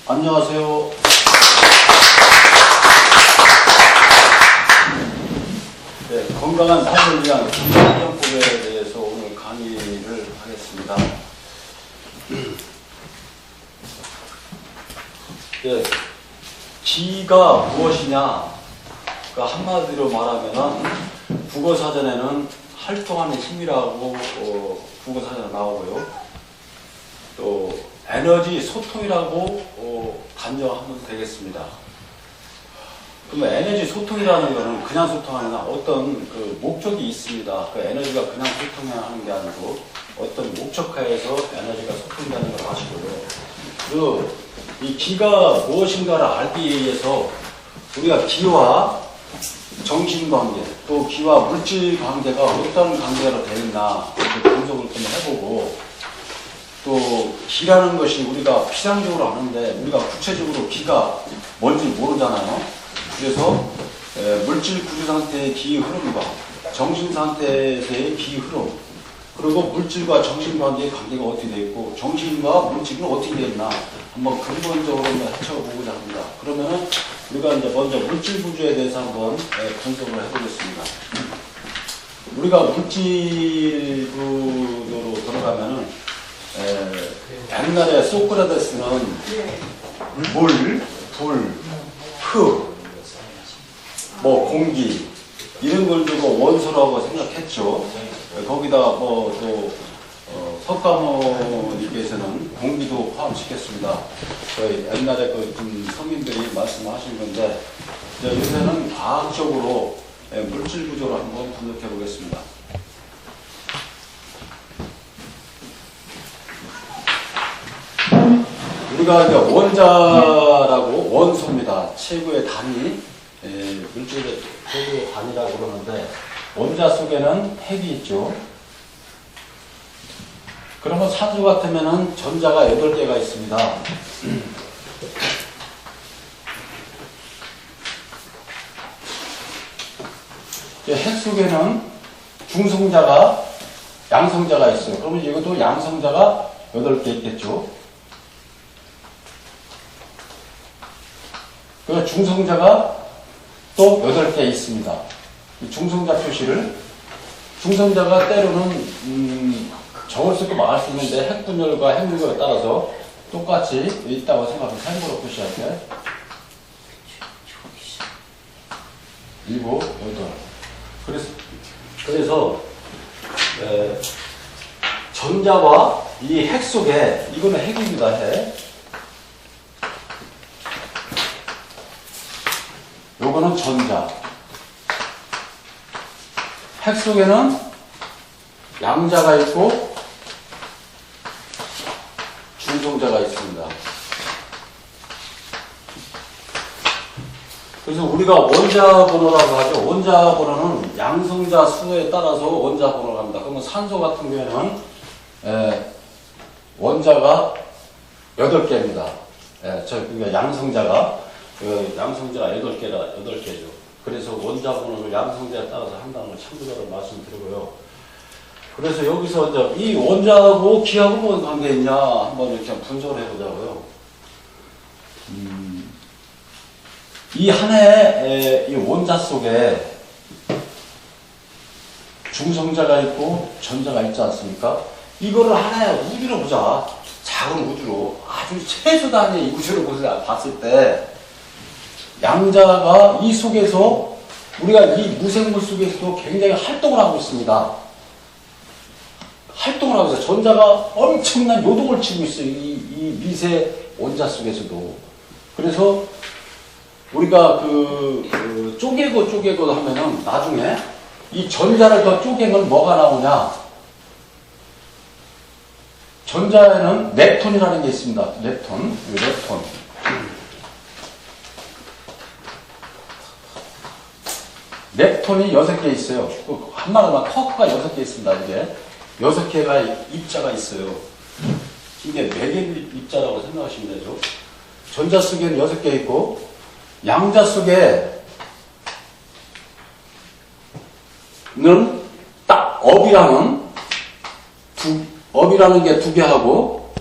안녕하세요. 네, 건강한 삶을 위한 기본요법에 대해서 오늘 강의를 하겠습니다. 네, 기가 무엇이냐? 그러니까 한마디로 말하면은 국어사전에는 활동하는 힘이라고 국어사전에 나오고요. 또 에너지 소통이라고 간정하면 되겠습니다. 그러면 에너지 소통이라는 것은 그냥 소통하는 어떤 그 목적이 있습니다. 그 에너지가 그냥 소통하는 게 아니고 어떤 목적하에서 에너지가 소통되는 걸 아시고요. 이 기가 무엇인가를 알기 위해서 우리가 기와 정신관계, 또 기와 물질관계가 어떤 관계로 되어 있나 분석을 좀 해보고, 또 기라는 것이 우리가 피상적으로 아는데 우리가 구체적으로 기가 뭔지 모르잖아요. 그래서 물질 구조 상태의 기의 흐름과 정신 상태에서의 기의 흐름, 그리고 물질과 정신관계의 관계가 어떻게 되어 있고 정신과 물질은 어떻게 되어 있나 한번 근본적으로 헤쳐보고자 합니다. 그러면은 우리가 이제 먼저 물질 구조에 대해서 한번 분석을 해보겠습니다. 우리가 물질 구조로 들어가면은 옛날에 소크라테스는 물, 불, 흙, 공기 이런 걸 두고 원소라고 생각했죠. 거기다 또 석가모니께서는 공기도 포함시켰습니다. 옛날에 성인들이 말씀하신 건데 요새는 과학적으로 물질 구조를 한번 분석해 보겠습니다. 우리가 이제 원자라고 원소입니다. 최고의 단위, 물질의 최고의 단위라고 그러는데 원자 속에는 핵이 있죠. 그러면 산소 같으면은 전자가 8개가 있습니다. 핵 속에는 중성자가, 양성자가 있어요. 그러면 이것도 양성자가 8개 있겠죠. 그 중성자가 또 8개 있습니다. 이 중성자 표시를, 중성자가 때로는 적을 수 있고 많을 수 있는데 핵분열과 핵무게에 따라서 똑같이 있다고 생각하면 행으로 표시할게요. 7, 8. 그래서 전자와 이 핵 속에, 이거는 핵입니다. 핵. 요거는 전자. 핵 속에는 양자가 있고 중성자가 있습니다. 그래서 우리가 원자 번호라고 하죠. 원자 번호는 양성자 수에 따라서 원자 번호를 합니다. 그러면 산소 같은 경우에는 원자가 8개입니다. 그러니까 양성자가 8개죠. 그래서 원자 번호를 양성자에 따라서 한다는 걸 참고적으로 말씀드리고요. 그래서 여기서 이제 이 원자하고 기하고 뭔 관계 있냐 한번 이렇게 분석을 해보자고요. 이 하나의 이 원자 속에 중성자가 있고 전자가 있지 않습니까? 이거를 하나의 우주로 보자. 작은 우주로, 아주 최소 단위의 우주로 봤을 때 양자가 이 속에서, 우리가 이 무생물 속에서도 굉장히 활동을 하고 있습니다. 활동을 하고 있어요. 전자가 엄청난 요동을 치고 있어요. 이 미세 원자 속에서도. 그래서 우리가 쪼개고 하면은 나중에 이 전자를 더 쪼개면 뭐가 나오냐? 전자에는 렙톤이라는 게 있습니다. 렙톤. 렙톤이 6개 있어요. 한마디로 쿼크가 6개 있습니다. 이게 6개가 입자가 있어요. 이게 매개 입자라고 생각하시면 되죠. 전자 속에는 6개 있고, 양자 속에는 딱 업이라는 게 2개 하고,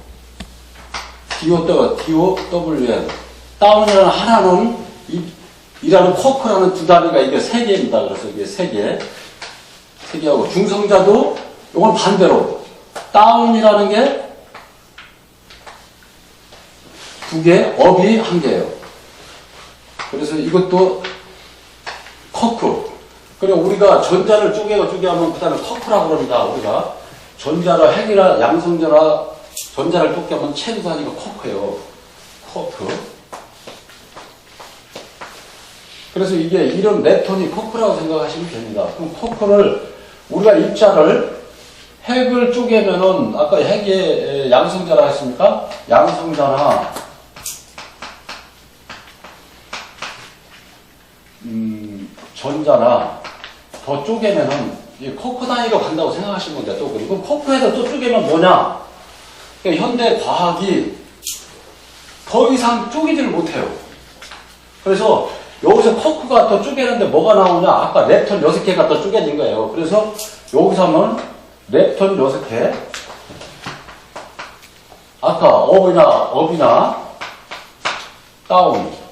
DOWN. 다운이라는 하나는 이라는 코크라는 두 다리가 이게 세 개입니다. 그래서 이게 세 개하고 중성자도 이건 반대로 다운이라는 게 두 개, 업이 한 개예요. 그래서 이것도 커크. 그리고 우리가 전자를 쪼개하면 그 다음에 커크라고 그럽니다. 우리가 전자라 핵이라 양성자라 전자를 쪼개하면 체도 하니까 커크예요. 커크. 그래서 이게 이런 랩톤이 커크라고 생각하시면 됩니다. 그럼 커크를 우리가 입자를 핵을 쪼개면은 아까 핵이 양성자라 했습니까? 양성자나 전자나 더 쪼개면은 이 커크 단위로 간다고 생각하시면 돼요. 또 그럼 커크에서 또 쪼개면 뭐냐? 그러니까 현대 과학이 더 이상 쪼개지를 못해요. 그래서 여기서 커크가 더 쪼개는데 뭐가 나오냐? 아까 랩톤 6개가 더 쪼개진 거예요. 그래서 여기서 하면 랩톤 6개. 아까 업이나 다운.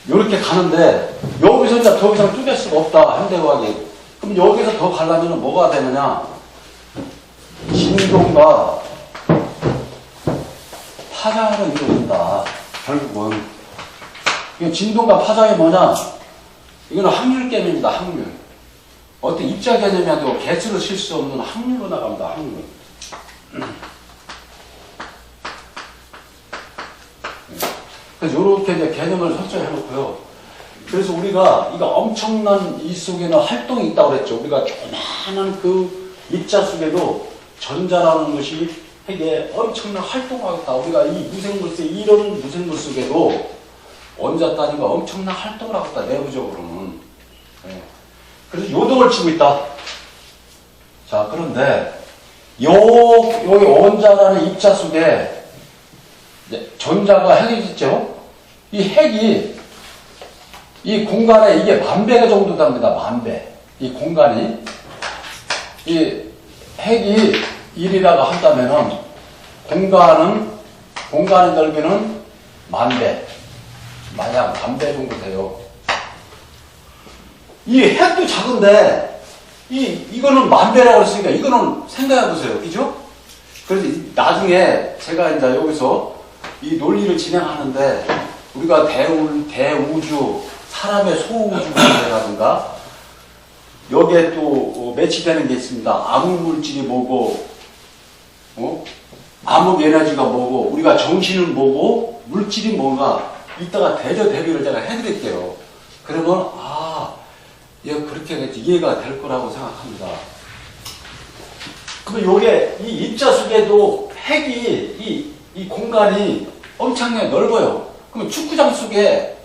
이렇게 가는데 여기서 이제 더 이상 쪼갤 수가 없다. 현대과학이. 그럼 여기서 더 가려면 뭐가 되느냐? 진동과 파장으로 이루어진다. 결국은. 진동과 파장이 뭐냐? 이거는 확률 개념입니다. 확률. 어떤 입자 개념이 아니고 개수를 칠 수 없는 확률로 나갑니다. 확률. 그래서 이렇게 이제 개념을 설정해 놓고요. 그래서 우리가 이거 엄청난 이 속에는 활동이 있다고 그랬죠. 우리가 조그마한 그 입자 속에도 전자라는 것이 되게 엄청난 활동을 하겠다. 우리가 이 무생물 속 이런 무생물 속에도 원자 단위가 엄청난 활동을 하겠다. 내부적으로는. 네. 그래서 요동을 치고 있다. 자, 그런데 여기 원자라는 입자 속에 전자가 핵이 있죠? 이 핵이 이 공간에 이게 1000배가 정도 됩니다. 1000배. 이 공간이 이 핵이 1이라고 한다면은 공간의 넓이는 10,000배. 만약 1000배 정도 돼요. 이 핵도 작은데 이거는 10,000배라고 했으니까 이거는 생각해 보세요. 그죠? 그래서 나중에 제가 이제 여기서 이 논리를 진행하는데 우리가 대우주, 사람의 소우주라든가 여기에 또 매치되는 게 있습니다. 암흑물질이 뭐고, 암흑에너지가 뭐고, 우리가 정신은 뭐고, 물질이 뭔가 이따가 대조대비를 제가 해드릴게요. 그러면 그렇게 이해가 될 거라고 생각합니다. 그러면 요게 이 입자 속에도 핵이 이 공간이 엄청나게 넓어요. 그럼 축구장 속에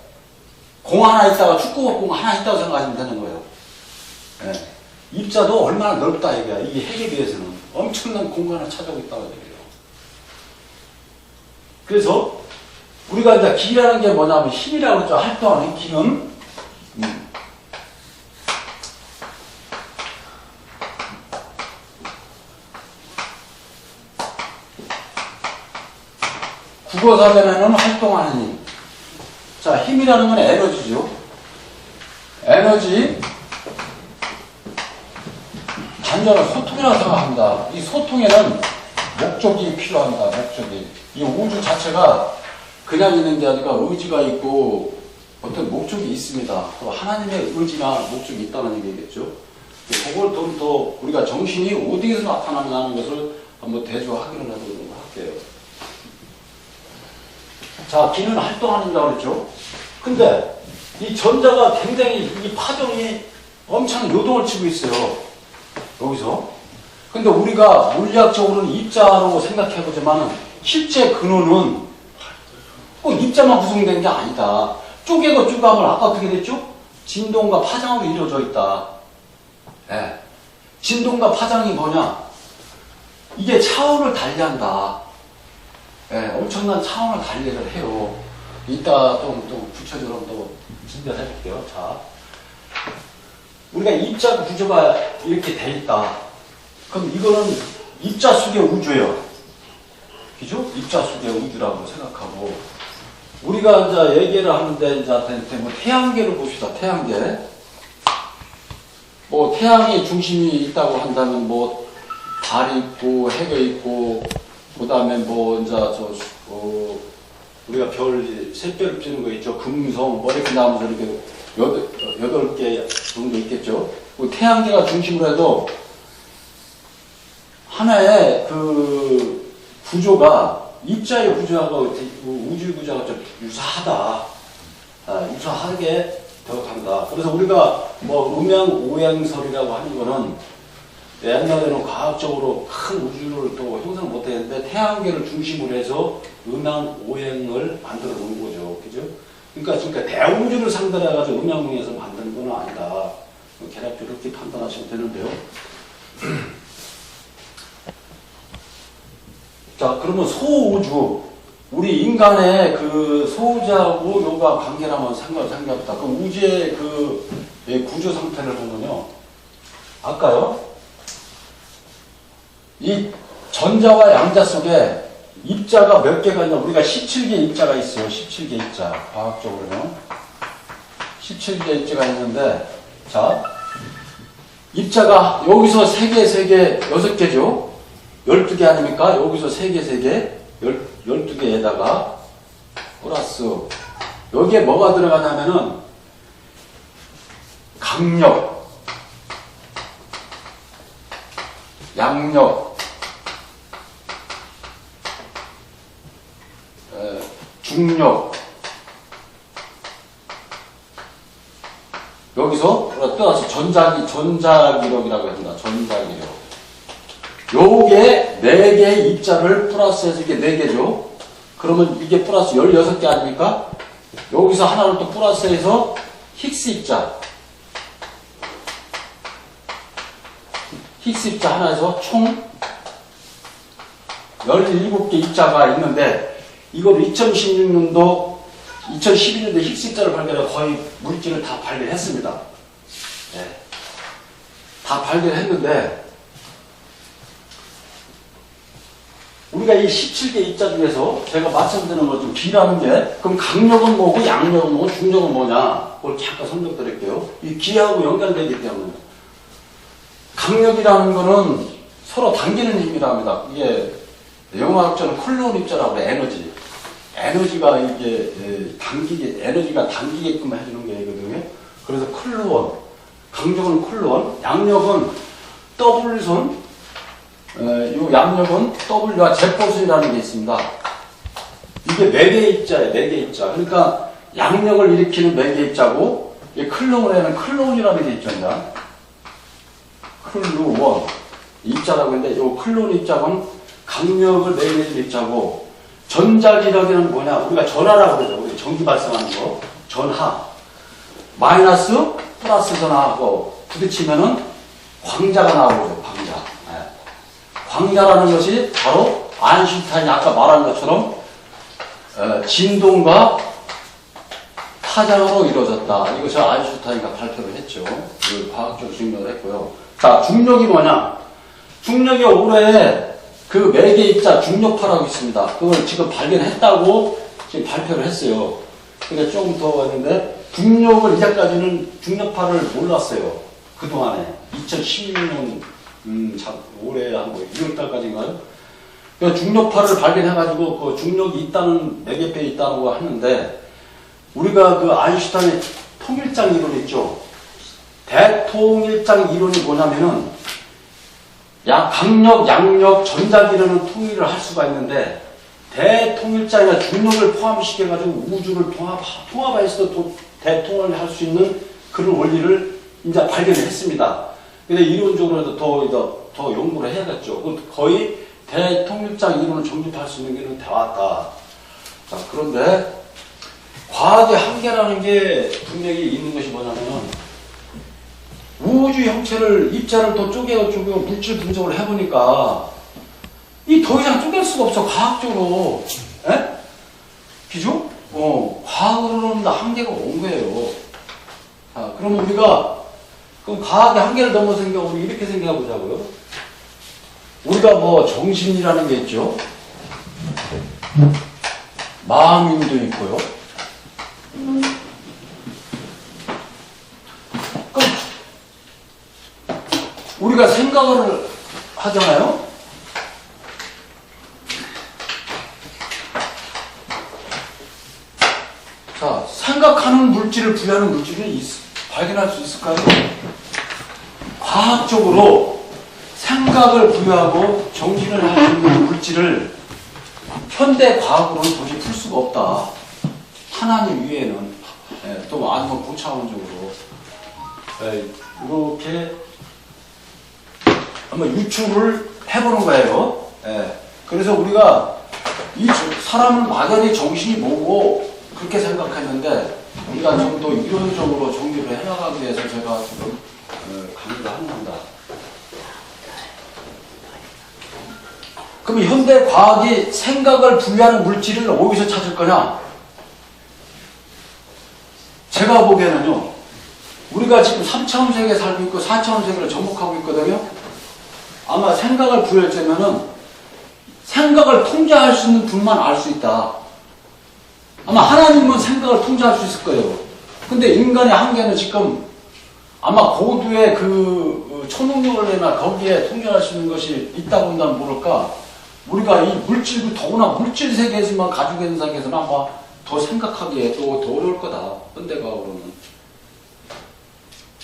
공 하나 있다가 축구공 하나 있다고 생각하시면 되는 거예요. 네. 입자도 얼마나 넓다 이거야. 이게 핵에 비해서는 엄청난 공간을 차지하고 있다고 얘기해요. 그래서 우리가 이제 기라는 게 뭐냐면 힘이라고 그러죠. 활동하는 기는 국어사전에는 활동하는 힘. 자, 힘이라는 건 에너지죠. 에너지, 단전은 소통이라고 생각합니다. 이 소통에는 목적이 필요합니다. 목적이. 이 우주 자체가 그냥 있는 게 아니라 의지가 있고 어떤 목적이 있습니다. 또 하나님의 의지나 목적이 있다는 얘기겠죠. 그걸 좀 더 우리가 정신이 어디에서 나타나느냐 하는 것을 한번 대조하기를 할게요. 자, 기는 활동하는다고 그랬죠. 근데 이 전자가 굉장히 이 파동이 엄청 요동을 치고 있어요. 여기서. 근데 우리가 물리학적으로는 입자로 생각해보지만 실제 근원은 꼭 입자만 구성된 게 아니다. 쪼개고 쪼개면 아까 어떻게 됐죠? 진동과 파장으로 이루어져 있다. 네. 진동과 파장이 뭐냐? 이게 차원을 달리한다. 네, 엄청난 차원을 달리를 해요. 이따 또 구체적으로 또 진단해 볼게요. 자, 우리가 입자 구조가 이렇게 돼 있다. 그럼 이거는 입자 속의 우주예요. 그죠? 입자 속의 우주라고 생각하고 우리가 이제 얘기를 하는데 이제 뭐 태양계를 봅시다. 태양계. 뭐 태양의 중심이 있다고 한다면 뭐 달이 있고 해가 있고 그다음에 뭐 이제 우리가 샛별을 찌는 거 있죠. 금성 뭐 이렇게 나오면서 이렇게 8개 정도 있겠죠. 태양계가 중심으로 해도 하나의 그 구조가 입자의 구조하고 우주 구조가 좀 유사하다. 유사하게 되어간다. 그래서 우리가 뭐 음양오행설이라고 하는 거는 옛날에는 과학적으로 큰 우주를 또 형성 못했는데 태양계를 중심으로 해서 음양오행을 만들어 놓은 거죠. 그죠? 그러니까 대우주를 상대로 해가지고 음양오행에서 만드는 건 아니다. 개략적으로 이렇게 판단하시면 되는데요. 자, 그러면 소우주. 우리 인간의 그 소우주하고 요가 관계라면 상관없다. 그럼 우주의 그 구조 상태를 보면요. 아까요. 이 전자와 양자 속에 입자가 몇 개가 있냐. 우리가 17개 입자가 있어요. 17개 입자. 과학적으로는. 17개 입자가 있는데, 자, 입자가 여기서 3개, 6개죠. 12개 아닙니까? 여기서 3개, 12개에다가 플러스 여기에 뭐가 들어가냐면은 강력, 양력, 중력, 여기서 플러스 전자기력이라고 합니다. 전자기력. 요게 4개의 입자를 플러스해서 이게 4개죠. 그러면 이게 플러스 16개 아닙니까? 여기서 하나를 또 플러스해서 힉스 입자. 힉스 입자 하나에서 총 17개 입자가 있는데 이걸 2012년도 힉스 입자를 발견해서 거의 물질을 다 발견했습니다. 네. 다 발견했는데 우리가 이 17개 입자 중에서 제가 말씀드리는 것 좀 기라는 게 그럼 강력은 뭐고 양력은 뭐고 중력은 뭐냐 그걸 잠깐 설명드릴게요. 이 기하고 연관되기 때문에 강력이라는 거는 서로 당기는 힘이라 합니다. 이게 영화학자는 쿨론 입자라고 해요. 에너지가 이게 에너지가 당기게끔 해주는 게 있거든요. 그래서 쿨론, 강력은 쿨론, 양력은 W선 이 양력은 W와 제포수라는 게 있습니다. 이게 4개 입자예요. 4개 입자. 그러니까 양력을 일으키는 4개 입자고 이 클론에는 클론이라는 게 있잖아요. 클루원 입자라고 했는데 이 클론 입자는 강력을 내리는 입자고 전자기력이란 뭐냐? 우리가 전하라고 그러죠. 우리 전기 발생하는 거. 전하. 마이너스 플러스 전하하고 부딪히면은 광자가 나오거든요. 광자. 광자라는 것이 바로 아인슈타인이 아까 말한 것처럼 진동과 파장으로 이루어졌다. 이것을 아인슈타인이 발표를 했죠. 과학적으로 증명을 했고요. 자, 중력이 뭐냐? 중력이 올해 그 4개 입자 중력파라고 있습니다. 그걸 지금 발견했다고 지금 발표를 했어요. 그러니까 조금 더 왔는데 중력을 이제까지는 중력파를 몰랐어요. 그동안에 2016년 올해 한 6월달까지인가요? 그 중력파를 발견해가지고 그 중력이 있다는 4개 배 있다는 거 하는데 우리가 그 아인슈타인의 통일장 이론 있죠. 대통일장 이론이 뭐냐면은 강력, 양력, 전자기력은 통일을 할 수가 있는데 대통일장이나 중력을 포함시켜가지고 우주를 통합해서도 대통을 할 수 있는 그런 원리를 이제 발견했습니다. 근데 이론적으로도 더 연구를 해야겠죠. 거의 대통일장 이론을 정립할 수 있는 길은 되었다. 자, 그런데 과학의 한계라는 게 분명히 있는 것이 뭐냐면은 우주 형체를 입자를 더 쪼개고 물질 분석을 해보니까 이 더 이상 쪼갤 수가 없어. 과학적으로. 에? 그죠? 과학으로는 한계가 온 거예요. 자, 그러면 그럼 과학의 한계를 넘어선 게 우리 이렇게 생각해 보자고요. 우리가 뭐 정신이라는 게 있죠. 마음임도 있고요. 그럼 우리가 생각을 하잖아요. 자, 생각하는 물질을 부여하는 물질을 발견할 수 있을까요? 과학적으로 생각을 부여하고 정신을 할 수 있는 물질을 현대 과학으로는 도저히 풀 수가 없다. 하나님 위에는. 또 아니면 고차원적으로 이렇게 한번 유추를 해보는 거예요. 그래서 우리가 이 사람은 막연히 정신이 뭐고 그렇게 생각했는데 우리가 좀 더 이론적으로 정리를 해나가기 위해서 제가 지금 강의를 하는 겁니다. 그럼 현대 과학이 생각을 분리하는 물질을 어디서 찾을 거냐? 제가 보기에는요, 우리가 지금 3차원 세계에 살고 있고 4차원 세계를 접목하고 있거든요. 아마 생각을 부여했자면은 생각을 통제할 수 있는 분만 알 수 있다. 아마 하나님은 생각을 통제할 수 있을 거예요. 근데 인간의 한계는 지금 아마 고도의 그 초능력을 거기에 통제할 수 있는 것이 있다고 한다면 모를까? 우리가 이 물질, 더구나 물질 세계에서만 가지고 있는 상황에서는 아마 더 생각하기에 또 더 어려울 거다. 현대과학으로는.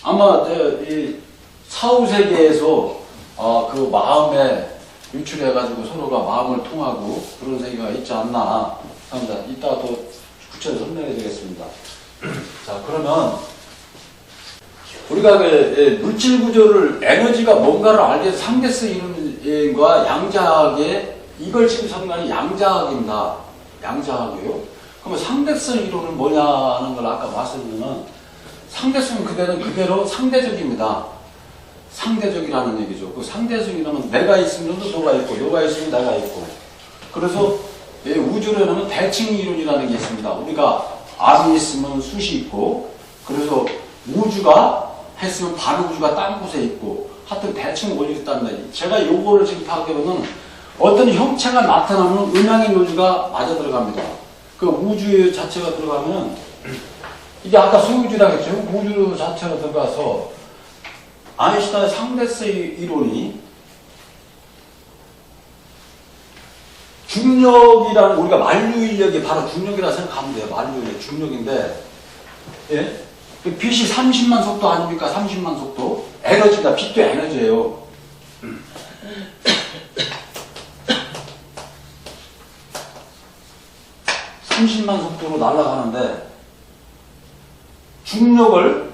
아마 이 사후 세계에서 그 마음에 유출해가지고 서로가 마음을 통하고 그런 세계가 있지 않나 합니다. 이따가 또 구체적으로 설명해 드리겠습니다. 자, 그러면 우리가 그 물질 구조를 에너지가 뭔가를 알기 위해서 상대성 이론과 양자학의 이걸 지금 설명하는 양자학입니다. 양자학이에요. 그러면 상대성 이론은 뭐냐는 걸 아까 말씀드리면 상대성은 그대로 상대적입니다. 상대적이라는 얘기죠. 그 상대성 이론은 내가 있으면 너가 있고 너가 있으면 내가 있고 그래서 우주론은 대칭 이론이라는 게 있습니다. 우리가 암이 있으면 숱이 있고 그래서 우주가 했으면 반우주가 딴 곳에 있고 하여튼 대칭 원리가 있다는 제가 요거를 지금 파악해보면 어떤 형체가 나타나면 음양의 요주가 맞아 들어갑니다. 그 우주 자체가 들어가면 이게 아까 소유주라고 했죠. 우주 자체가 들어가서 아인슈타인의 상대성 이론이 중력이라는 우리가 만유인력이 바로 중력이라 생각하면 돼요. 만유인력 중력인데 예? 빛이 30만 속도 아닙니까? 30만 속도 에너지다. 빛도 에너지예요. 30만 속도로 날아가는데 중력을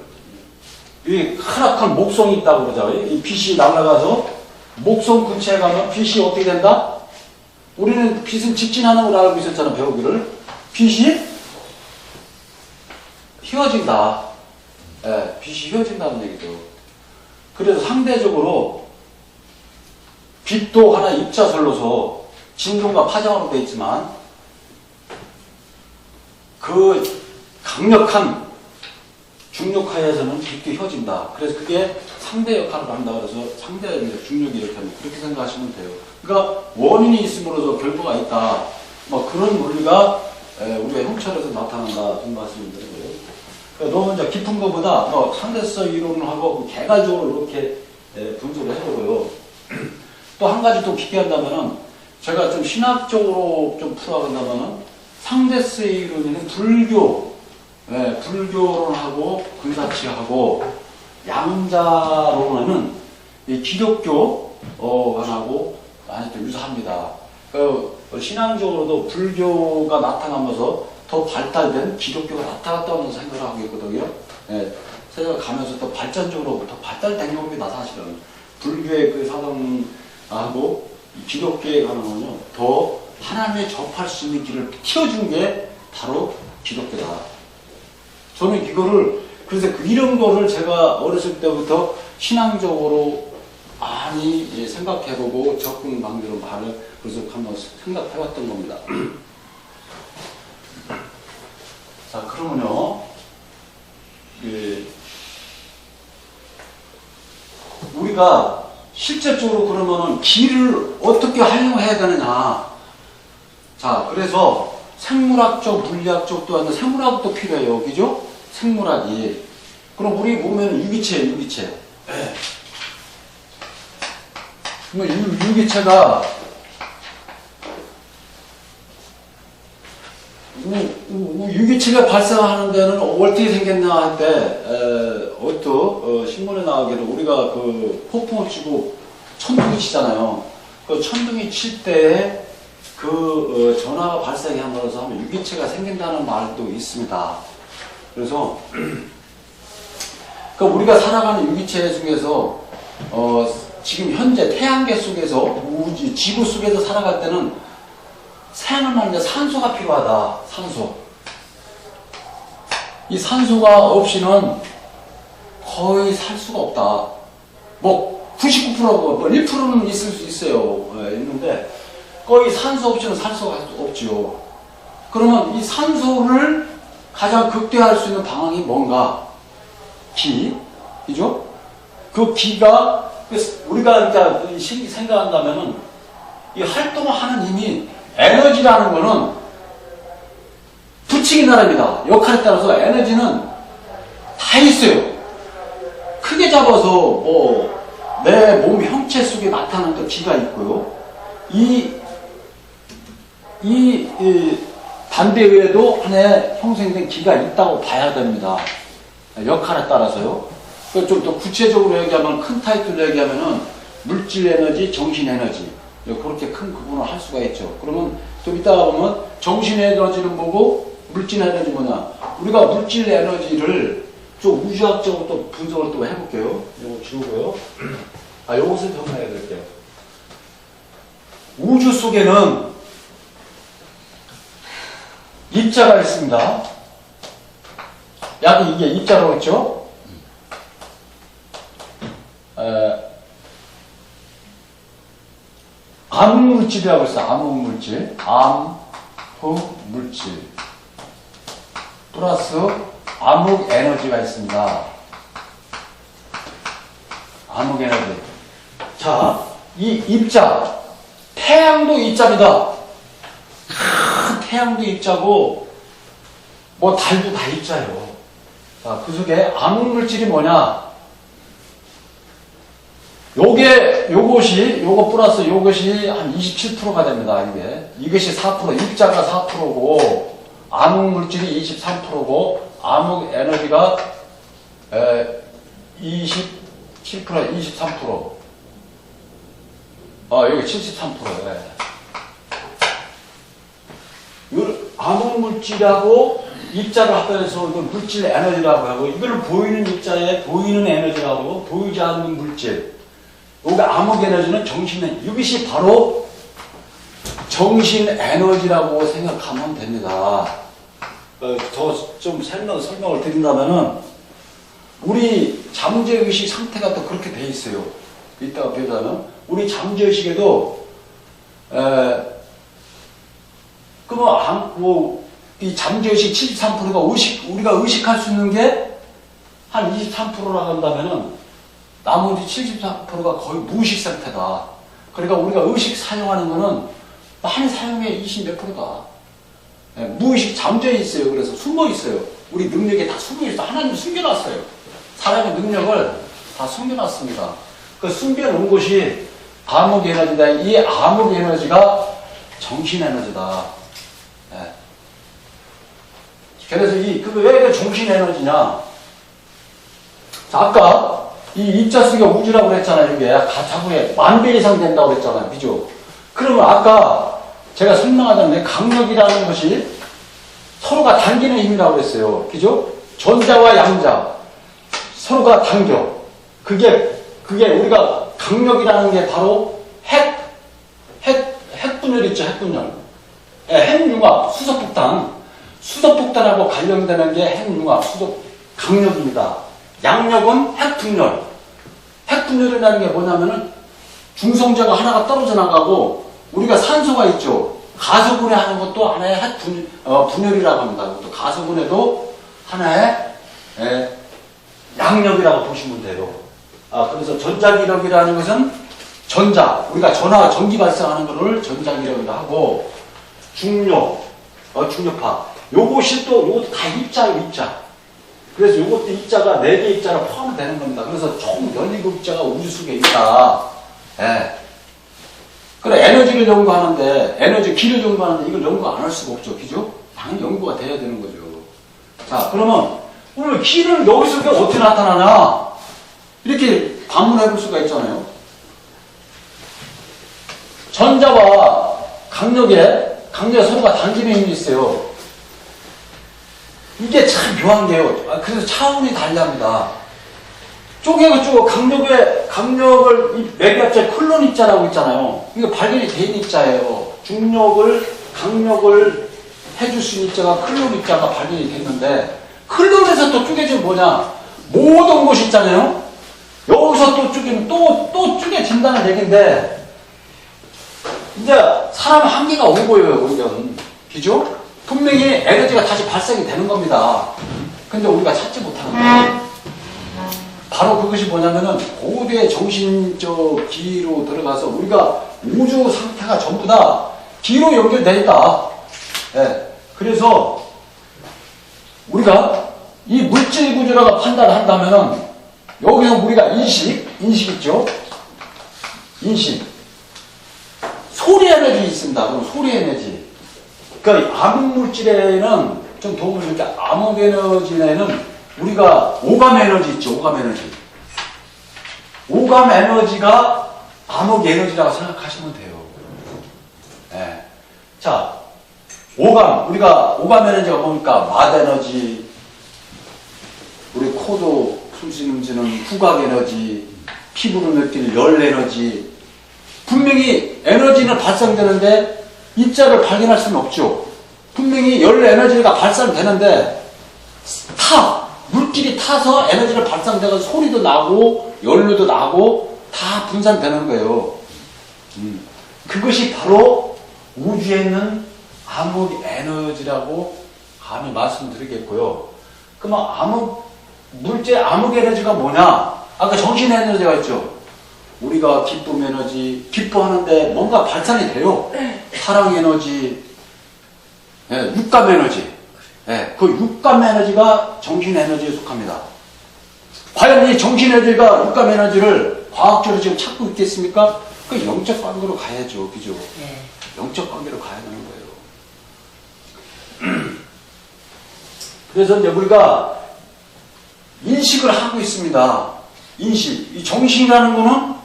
이 크락한 목성이 있다고 그러죠. 이 빛이 날아가서 목성 근처에 가면 빛이 어떻게 된다? 우리는 빛은 직진하는 걸 알고 있었잖아, 배우기를. 빛이 휘어진다. 예, 빛이 휘어진다는 얘기죠. 그래서 상대적으로 빛도 하나 입자설로서 진동과 파장으로 되어 있지만 그 강력한 중력하에서는 빛도 휘어진다. 그래서 그게 상대 역할을 한다. 그래서 상대적 중력이 이렇게 합니다. 그렇게 생각하시면 돼요. 그러니까 원인이 있음으로써 결과가 있다. 뭐 그런 논리가 우리가 형철에서 나타난다. 좀 말씀을 드리고요. 그러니까 너무 이제 깊은 것보다 상대성 이론을 하고 개괄적으로 이렇게 분석을 해보고요. 또 한 가지 또 깊게 한다면은 제가 좀 신학적으로 좀 풀어간다면은 상대성 이론에는 불교론하고 근사치하고 양자론은 이 기독교하고 많이 또 유사합니다. 그 신앙적으로도 불교가 나타나면서 더 발달된 기독교가 나타났다고 생각을 하고 있거든요. 세상을 가면서 더 발전적으로 더 발달된 겁니다, 사실은. 불교의 그 사상하고 기독교에 관한은요, 더 하나님에 접할 수 있는 길을 틔워준 게 바로 기독교다. 저는 이거를, 그래서 이런 거를 제가 어렸을 때부터 신앙적으로 많이 생각해보고 접근 방법으로 말을 그래서 한번 생각해봤던 겁니다. 자, 그러면요, 우리가 실질적으로 그러면은 길을 어떻게 활용해야 되느냐. 자, 자, 그래서 생물학적, 물리학적 또한 생물학도 필요해요. 그죠? 생물학이. 그럼 우리 보면 유기체예요, 유기체. 그러면 유기체가 유기체가 발생하는 데는 어떻게 생겼나 할 때, 신문에 나오기를 우리가 그 폭풍을 치고 천둥이 치잖아요. 그 천둥이 칠 때에 전화가 발생함으로써 하면 유기체가 생긴다는 말도 있습니다. 그래서, 우리가 살아가는 유기체 중에서, 지금 현재 태양계 속에서, 지구 속에서 살아갈 때는 생활하는데 산소가 필요하다. 산소. 이 산소가 없이는 거의 살 수가 없다. 뭐 99%고 뭐 1%는 있을 수 있어요. 있는데 거의 산소 없이는 살 수가 없지요. 그러면 이 산소를 가장 극대화할 수 있는 방향이 뭔가? 기. 그죠? 그 기가 우리가 그러니까 생각한다면은 이 활동을 하는 힘이 에너지라는 거는 부치기 나름이다. 역할에 따라서 에너지는 다 있어요. 크게 잡아서 내 몸 형체 속에 나타나는 또 기가 있고요. 이 반대 외에도 하나의 형성된 기가 있다고 봐야 됩니다. 역할에 따라서요. 좀 더 구체적으로 얘기하면 큰 타이틀로 얘기하면은 물질 에너지, 정신 에너지. 그렇게 큰 구분을 할 수가 있죠. 그러면 좀 이따가 보면 정신 에너지는 뭐고 물질 에너지 뭐냐. 우리가 물질 에너지를 좀 우주학적으로 또 분석을 또 해볼게요. 이거 지우고요. 요것을 정리해 드릴게요. 우주 속에는 입자가 있습니다. 약이 이게 입자라고 했죠? 암흑물질이라고 했어요. 암흑물질. 암흑물질. 플러스 암흑에너지가 있습니다. 암흑에너지. 자, 이 입자. 태양도 입자입니다. 태양도 입자고, 뭐 달도 다 입자예요. 자, 그 속에 암흑물질이 뭐냐? 요거 플러스 요것이 한 27%가 됩니다, 이것이 4%, 입자가 4%고, 암흑물질이 23%고, 암흑에너지가 27%, 23%. 여기 73%. 암흑물질하고 입자를 합해서 이걸 물질 에너지라고 하고, 이걸 보이는 입자에 보이는 에너지라고 하고, 보이지 않는 물질. 여기 암흑 에너지는 이것이 바로 정신 에너지라고 생각하면 됩니다. 더 좀 설명을 드린다면은, 우리 잠재의식 상태가 또 그렇게 돼 있어요. 이따가 배우자면, 우리 잠재의식에도, 이 잠재의식 73%가 우리가 의식할 수 있는 게 한 23%라고 한다면은, 나머지 74%가 거의 무의식 상태다. 그러니까 우리가 의식 사용하는 거는 많이 사용해 20 몇 %다. 무의식 잠재해 있어요. 그래서 숨어 있어요. 우리 능력에 다 숨어 있어. 하나님 숨겨놨어요. 사람의 능력을 다 숨겨놨습니다. 그 숨겨놓은 것이 암흑 에너지다. 이 암흑 에너지가 정신 에너지다. 그래서 왜 정신 에너지냐? 자, 아까 이 입자 속에 우주라고 그랬잖아요. 이게 자꾸에 10,000배 이상 된다고 그랬잖아요. 그죠? 그러면 아까 제가 설명하자면 강력이라는 것이 서로가 당기는 힘이라고 그랬어요. 그죠? 전자와 양자. 서로가 당겨. 그게 우리가 강력이라는 게 바로 핵분열 있죠, 핵분열. 핵융합, 수소폭탄. 수소폭탄하고 관련되는 게 핵융합, 강력입니다. 양력은 핵분열. 핵분열이라는 게 뭐냐면은 중성자가 하나가 떨어져 나가고 우리가 산소가 있죠. 가수분해 하는 것도 하나의 분열이라고 합니다. 또 가수분해도 하나의 양력이라고 보시면 돼요. 그래서 전자기력이라는 것은 우리가 전기 발생하는 것을 전자기력이라고 하고, 중력, 중력파. 요것이 또, 요것도 다 입자예요, 입자. 그래서 요것도 입자가 4개 입자로 포함되는 겁니다. 그래서 총 17입자가 우주 속에 있다. 예. 그래, 에너지를 연구하는데, 에너지 길을 연구하는데 이걸 연구 안 할 수가 없죠. 그죠? 당연히 연구가 돼야 되는 거죠. 자, 그러면 오늘 길은 여기 속에 어떻게 나타나냐? 이렇게 반문해 볼 수가 있잖아요. 전자와 강력에 서로가 당기는 힘이 있어요. 이게 참 묘한 게요. 그래서 차원이 달리합니다. 쪼개고 쪼개 강력을 이 매개합자 클론 입자라고 있잖아요. 이거 발견이 돼 있는 입자예요. 강력을 해줄 수 있는 입자가 클론 입자가 발견이 됐는데, 클론에서 또 쪼개지면 뭐냐? 모든 것이 있잖아요. 여기서 또 쪼개면 또 쪼개진다는 얘기인데, 이제 사람 한계가 온 거예요, 우리는. 그죠? 분명히 에너지가 다시 발생이 되는 겁니다. 근데 우리가 찾지 못하는 거예요. 바로 그것이 뭐냐면은 고도의 정신적 기로 들어가서 우리가 우주 상태가 전부 다 기로 연결되어 있다. 예. 그래서 우리가 이 물질 구조라고 판단한다면은 여기서 우리가 인식 있죠? 인식. 소리 에너지 있습니다. 그럼 소리 에너지. 그러니까 암흑물질에는 좀 도움을 줄 때 암흑 에너지에는 우리가 오감 에너지 있죠. 오감 에너지. 오감 에너지가 암흑 에너지라고 생각하시면 돼요. 네. 자, 우리가 오감 에너지가 뭡니까? 맛 에너지, 우리 코도 숨쉬는 넘치는 후각 에너지, 피부로 느낄 열 에너지. 분명히 에너지는 발생되는데 입자를 발견할 수는 없죠. 분명히 열 에너지가 발산되는데 물질이 타서 에너지를 발산되고 소리도 나고 연료도 나고 다 분산되는 거예요. 그것이 바로 우주에 있는 암흑 에너지라고 감히 말씀드리겠고요. 그러면 물질 암흑 에너지가 뭐냐? 아까 정신 에너지가 있죠. 우리가 기쁨 에너지, 기뻐하는데 뭔가 발산이 돼요. 사랑 에너지, 육감 에너지. 그 육감 에너지가 정신 에너지에 속합니다. 과연 이 정신 에너지가 육감 에너지를 과학적으로 지금 찾고 있겠습니까? 그 영적 관계로 가야죠. 그죠? 네. 영적 관계로 가야 되는 거예요. 그래서 이제 우리가 인식을 하고 있습니다. 인식. 이 정신이라는 거는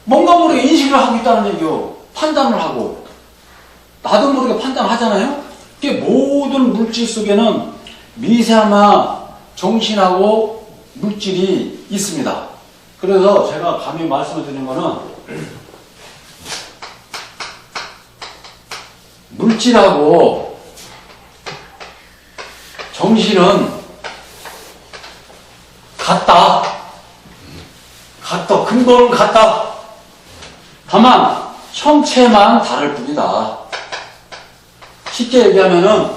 뭔가 모르게 인식을 하고 있다는 얘기요. 판단을 하고. 나도 모르게 판단하잖아요? 이게 모든 물질 속에는 미세하나 정신하고 물질이 있습니다. 그래서 제가 감히 말씀을 드리는 거는 물질하고 정신은 같다. 근본은 같다. 다만 형체만 다를 뿐이다. 쉽게 얘기하면은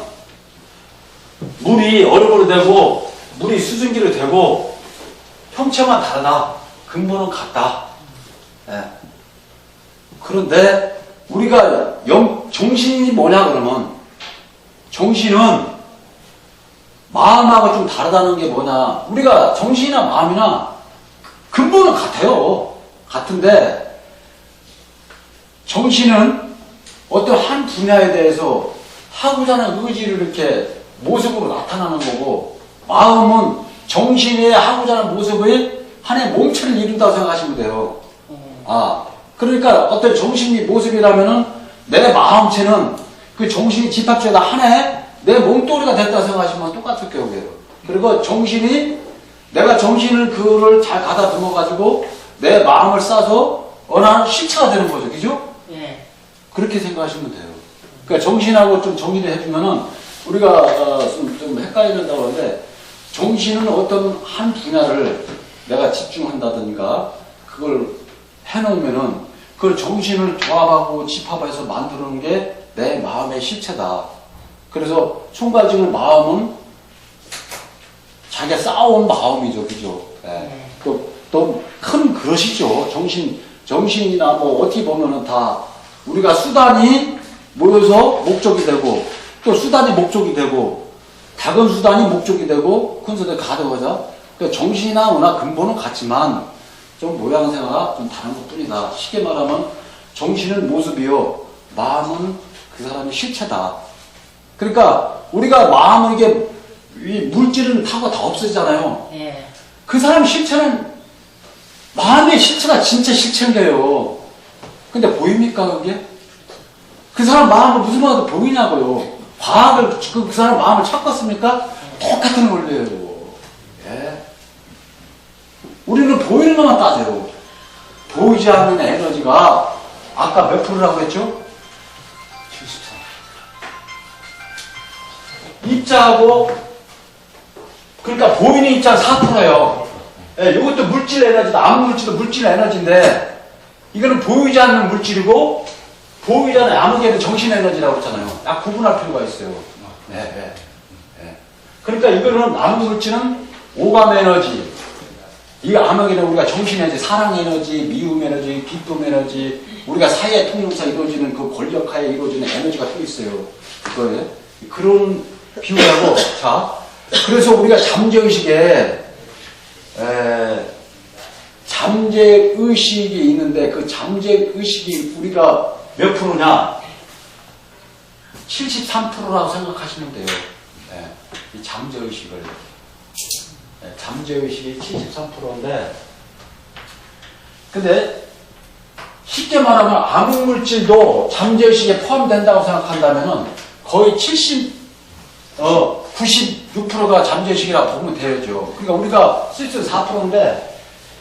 물이 얼음으로 되고 물이 수증기로 되고 형체만 다르다. 근본은 같다. 예. 그런데 우리가 정신이 뭐냐 그러면 정신은 마음하고 좀 다르다는 게 뭐냐. 우리가 정신이나 마음이나 근본은 같아요. 같은데 정신은 어떤 한 분야에 대해서 하고자 하는 의지를 이렇게 모습으로 나타나는 거고, 마음은 정신의 하고자 하는 모습의 하나의 몸체를 이룬다고 생각하시면 돼요. 그러니까 어떤 정신이 모습이라면은 내 마음체는 그 정신이 집합체가 하나의 내 몸뚱이가 됐다고 생각하시면 똑같을 거예요. 그리고 내가 정신을 그를 잘 가다듬어가지고 내 마음을 싸서 어느 한 실체가 되는 거죠. 그죠? 예. 그렇게 생각하시면 돼요. 그러니까 정신하고 좀 정리를 해주면은 우리가 좀 헷갈린다고 하는데, 정신은 어떤 한 분야를 내가 집중한다든가 그걸 해놓으면은 그걸 정신을 조합하고 집합해서 만드는 게 내 마음의 실체다. 그래서 총괄적으로 마음은 자기가 쌓아온 마음이죠. 그죠? 예. 또 큰 그릇이죠. 정신이나 뭐 어떻게 보면은 다 우리가 수단이 모여서 목적이 되고, 또 수단이 목적이 되고, 작은 수단이 목적이 되고, 큰 수단이 가득하자. 그러니까 정신이나 문화 근본은 같지만 좀 모양새가 좀 다른 것 뿐이다. 쉽게 말하면 정신은 모습이요, 마음은 그 사람의 실체다. 그러니까 우리가 마음은 이게 이 물질은 타고 다 없어지잖아요. 예. 그 사람의 실체는 마음의 실체가 진짜 실체인 거예요. 근데 보입니까 그게? 그 사람 마음을 무슨 말도 보이냐고요. 과학을 그 사람 마음을 찾겠습니까? 똑같은 원리예요. 예. 우리는 보이는 것만 따져요. 보이지 않는 에너지가 아까 몇 프로라고 했죠? 74. 입자하고 그러니까 보이는 입자는 4%예요. 예, 이것도 물질 에너지다. 아무 물질도 물질 에너지인데 이거는 보이지 않는 물질이고 보이지 않는 암흑에는 정신 에너지라고 했잖아요. 딱 구분할 필요가 있어요. 네, 네, 네. 그러니까 이거는 암흑 물질은 오감 에너지, 이 암흑에는 우리가 정신 에너지, 사랑 에너지, 미움 에너지, 기쁨 에너지, 우리가 사회 통용사 이루어지는 그 권력하에 이루어지는 에너지가 또 있어요. 그런 비유하고 자, 그래서 우리가 잠재의식에 잠재의식이 있는데 그 잠재의식이 우리가 몇 프로냐? 73%라고 생각하시면 돼요. 네, 이 잠재의식을. 네, 잠재의식이 73%인데 근데 쉽게 말하면 암흑물질도 잠재의식에 포함된다고 생각한다면 거의 96%가 잠재의식이라고 보면 되죠. 그러니까 우리가 실제로 4%인데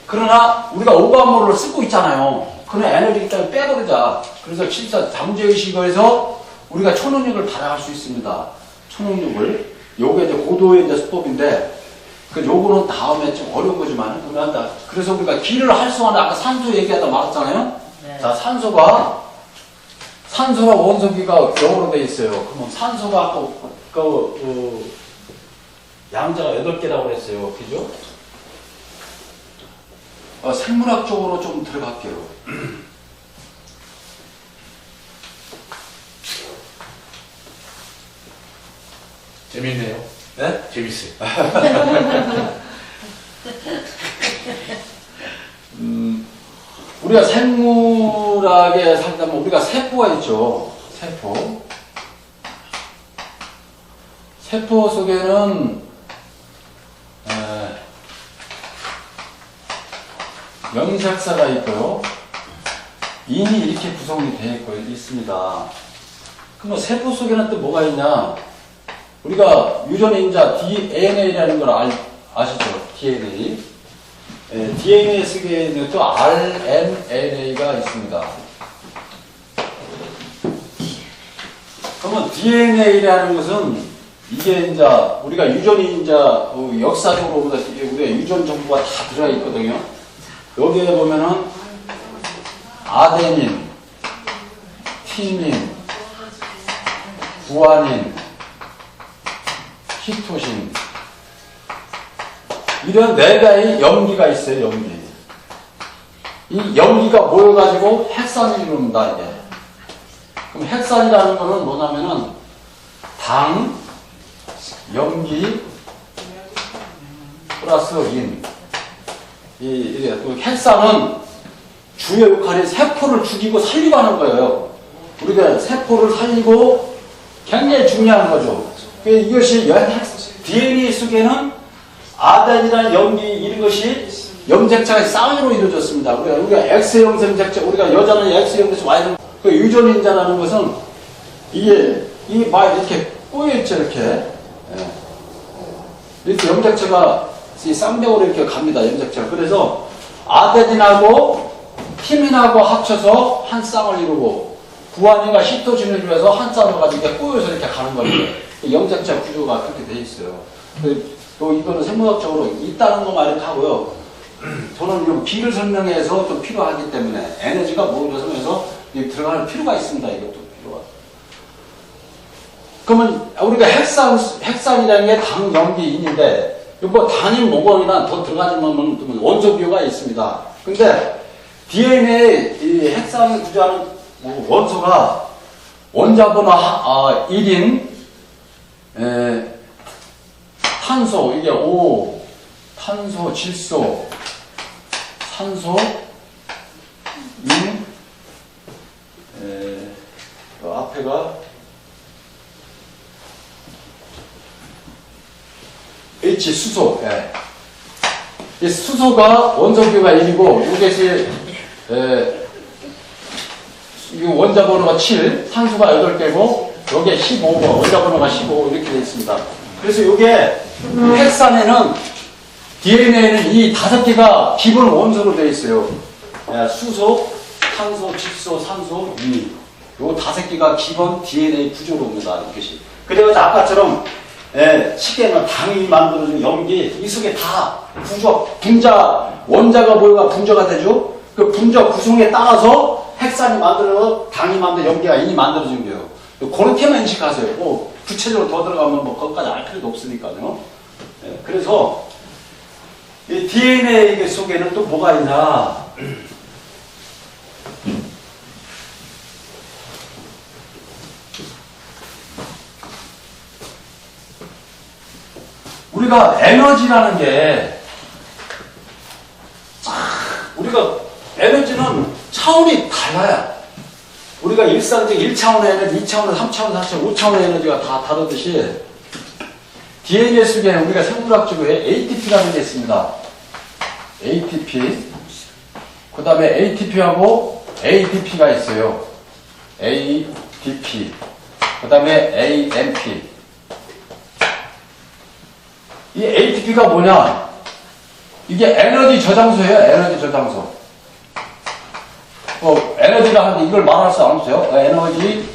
그러나 우리가 오감모를 쓰고 있잖아요. 그런 에너지 일단 빼버리자. 그래서 진짜 잠재의식에서 우리가 초능력을 발휘할 수 있습니다. 초능력을. 요게 이제 고도의 이제 수법인데 그 요거는 다음에 좀 어려운 거지만 그런다. 그래서 우리가 기를 활성화는 아까 산소 얘기하다 말았잖아요. 네. 자, 산소랑 원소기가 영어로 돼 있어요. 그러면 산소가 아까 양자가 8개라고 그랬어요. 그죠? 생물학적으로 좀 들어갈게요. 재밌네요. 네? 재밌어요. 우리가 생물학에 살다면 우리가 세포가 있죠. 세포. 세포 속에는 염색사가 있고요. 인이 이렇게 구성이 되어 있습니다. 그럼 세포 속에는 또 뭐가 있냐? 우리가 유전인자 DNA라는 걸 아시죠? DNA. DNA 속에는 또 RNA가 있습니다. 그러면 DNA라는 것은 이게 이제 우리가 유전인자 역사적으로 우리가 유전 정보가 다 들어가 있거든요. 여기에 보면은 아데닌, 티민, 구아닌, 히토신 이런 4가지 염기가 있어요. 염기. 이 염기가 모여가지고 핵산을 이룹니다. 이게. 그럼 핵산이라는 거는 뭐냐면은 당, 염기 플러스 인. 이 핵산은 주요 역할이 세포를 죽이고 살리고 하는 거예요. 우리가 세포를 살리고 굉장히 중요한 거죠. 이것이 DNA 속에는 아덴이라는 염기 이런 것이 염색체가 쌍으로 이루어졌습니다. 우리가 X형 염색체, 우리가 여자는 X형 염색체, Y형 그 유전인자라는 것은 이게 막 이렇게 꼬여있죠. 이렇게 염색체가 쌍벽으로 이렇게 갑니다. 염색체가. 그래서 아데닌하고 티민하고 합쳐서 한 쌍을 이루고 구아닌과 시토신을 이루어서 한 쌍을 가지고 이렇게 꼬여서 이렇게 가는 거예요. 염색체 구조가 그렇게 돼 있어요. 또 이거는 생물학적으로 있다는 것만 이렇게 하고요. 저는 좀 기를 설명해서 좀 필요하기 때문에 에너지가 모여서 들어갈 필요가 있습니다. 이것도 필요가. 그러면 우리가 핵산이라는 게 당, 염기, 인인데 이거 단임 모건이나 더 들어가지면 원소 비유가 있습니다. 근데 DNA 이 핵산을 구조하는 원소가 원자번호 1인 탄소, 이게 O, 탄소, 질소, 산소, 인, 앞에가 H, 수소. 예. 이 수소가 원소비가 1이고, 이것이, 이 원자번호가 7, 산소가 8개고, 여기에 15가, 원자번호가 15, 이렇게 되어 있습니다. 그래서 이게, 헥산에는, DNA에는 이 5개가 기본 원소로 되어 있어요. 예, 수소, 탄소, 질소, 산소, 이. 요 5개가 기본 DNA 구조로 옵니다. 이것이. 그래서 아까처럼, 시계는 당이 만들어진 염기, 이 속에 다 분자, 원자가 모여가 분자가 되죠? 그 분자 구성에 따라서 핵산이 만들어서 당이 만든 염기가 인이 만들어진 거예요. 그렇게만 인식하세요. 뭐, 구체적으로 더 들어가면 뭐, 거기까지 알 필요도 없으니까요. 그래서, 이 DNA 속에는 또 뭐가 있나? 우리가 에너지라는 게, 우리가 에너지는 차원이 달라요. 우리가 일상적인 1차원의 에너지, 2차원, 3차원, 4차원, 5차원의 에너지가 다 다르듯이 DNA 속에는 우리가 생물학적으로 ATP라는 게 있습니다. ATP. 그 다음에 ATP하고 ADP가 있어요. ADP. 그 다음에 AMP. 이 ATP가 뭐냐? 이게 에너지 저장소예요. 에너지 저장소. 에너지가 하는데 이걸 말할 수 없어요. 에너지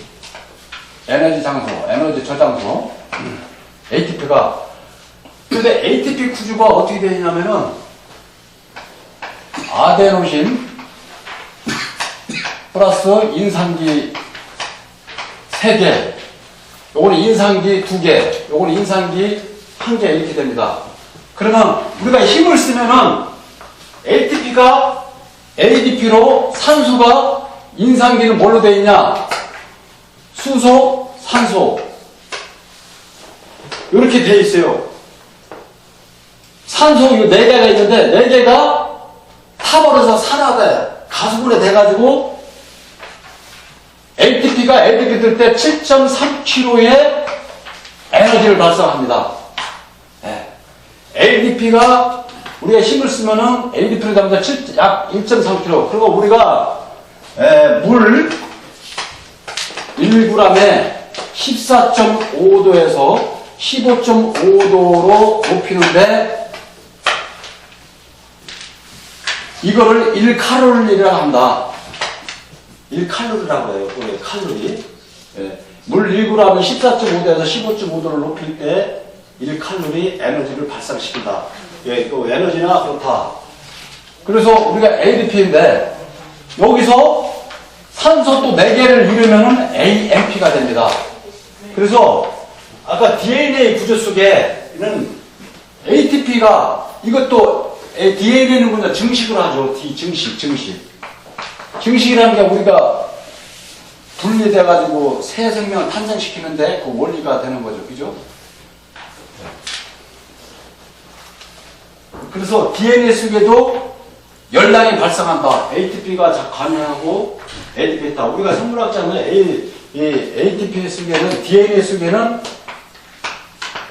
장소, 에너지 저장소. ATP가. 근데 ATP 구조가 어떻게 되냐면은 아데노신 플러스 인산기 3개. 요거는 인산기 2개. 요거는 인산기 1개 이렇게 됩니다. 그러면 우리가 힘을 쓰면은 ATP가 ADP로 산소가 인산기는 뭘로 되어 있냐? 수소, 산소. 이렇게 되어 있어요. 산소 이거 4개가 있는데 4개가 타버려서 산화돼 가수분해 돼가지고 ATP가 ADP 들 때 7.3kg의 에너지를 발생합니다. ADP가 우리가 힘을 쓰면은 ADP를 담아서 약 1.3kg. 그리고 우리가 물 1g에 14.5도에서 15.5도로 높이는데 이거를 1칼로리라고 한다. 1칼로리라고 해요. 칼로리. 물 1g이 14.5도에서 15.5도를 높일 때 1칼로리 에너지를 발생시킨다. 또 에너지나 그렇다. 그래서 우리가 ADP인데 여기서 산소 또 4개를 이루면은 AMP가 됩니다. 그래서 아까 DNA 구조 속에는 ATP가 이것도 DNA는 뭐냐 증식을 하죠. 증식이라는 게 우리가 분리돼가지고 새 생명을 탄생시키는데 그 원리가 되는 거죠. 그죠? 그래서 DNA 속에도 열량이 발생한다. ATP가 관여하고 ADP 있다. 우리가 생물학자는 ATP 속에는 DNA 속에는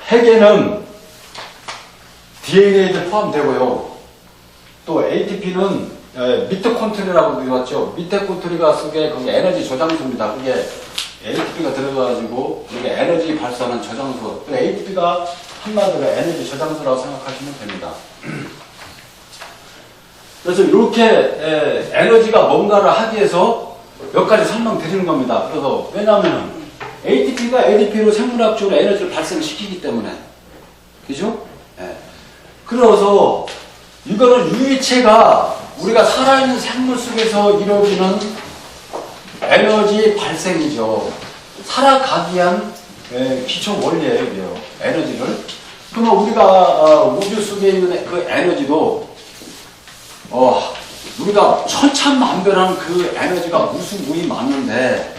핵에는 DNA도 포함되고요. 또 ATP는 미토콘트리라고 배웠죠. 미토콘트리가 속에 그게 에너지 저장소입니다. 그게 ATP가 들어가가지고 그게 에너지 발산하는 저장소. ATP가 한마디로 에너지 저장소라고 생각하시면 됩니다. 그래서 이렇게 에너지가 뭔가를 하기 위해서 몇 가지 설명드리는 겁니다. 그래서 왜냐하면 ATP가 ADP로 생물학적으로 에너지를 발생시키기 때문에 그죠? 그래서 이거는 유기체가 우리가 살아있는 생물 속에서 이루어지는 에너지 발생이죠. 살아가기 위한 기초 원리예요. 이게요. 에너지를. 그러면 우리가 우주 속에 있는 그 에너지도 우리가 천차만별한 그 에너지가 무수무이 많은데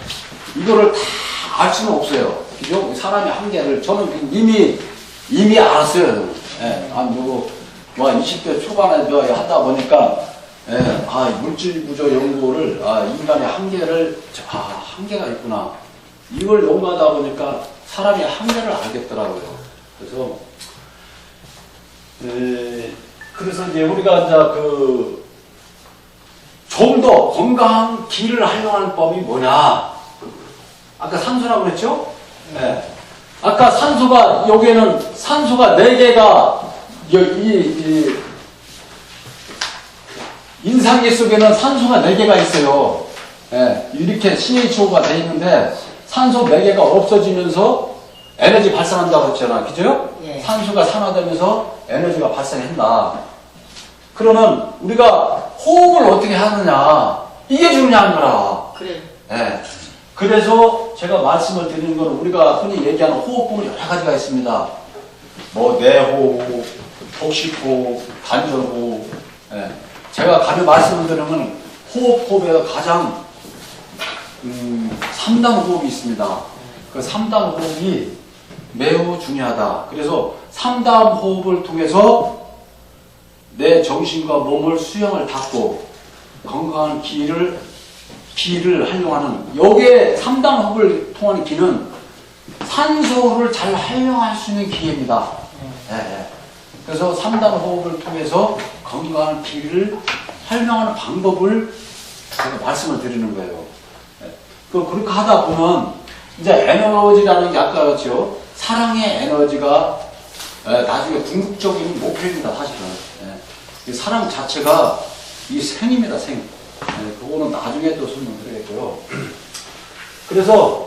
이거를 다 알 수는 없어요. 그죠? 사람의 한계를 저는 이미 알았어요. 예, 뭐 20대 초반에 저 하다 보니까 물질 구조 연구를 인간의 한계를 한계가 있구나. 이걸 연구하다 보니까 사람의 한계를 알겠더라고요. 그래서 이제 우리가 이제 좀 더 건강한 길을 활용하는 법이 뭐냐? 아까 산소라고 그랬죠? 네. 아까 산소가, 여기에는 산소가 4개가, 이 인상계 속에는 산소가 4개가 있어요. 네. 이렇게 CHO가 돼 있는데, 산소 4개가 없어지면서 에너지 발산한다고 했잖아. 그죠? 예. 산소가 산화되면서 에너지가 발생한다. 그러면 우리가 호흡을 어떻게 하느냐. 이게 중요한 거라. 그래. 네. 그래서 제가 말씀을 드리는 건 우리가 흔히 얘기하는 호흡법은 여러 가지가 있습니다. 뭐 내호흡, 복식호흡, 간절호흡. 예. 제가 가볍게 말씀을 드리면 호흡법에 가장 3단 호흡이 있습니다. 그 3단 호흡이 매우 중요하다. 그래서 3단 호흡을 통해서 내 정신과 몸을 수영을 닫고 건강한 기를 활용하는, 여기에 3단 호흡을 통하는 기는 산소를 잘 활용할 수 있는 기회입니다. 예. 그래서 3단 호흡을 통해서 건강한 기를 활용하는 방법을 제가 말씀을 드리는 거예요. 예. 그렇게 하다 보면 이제 에너지라는 게 아까 그렇죠. 사랑의 에너지가 나중에 궁극적인 목표입니다. 사실은. 이 사랑 자체가 이 생입니다. 생. 그거는 나중에 또 설명드리겠고요. 그래서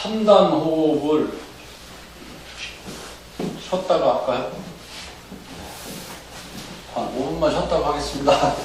삼단 호흡을 쉬었다가 할까요? 한 5분만 쉬었다가 하겠습니다.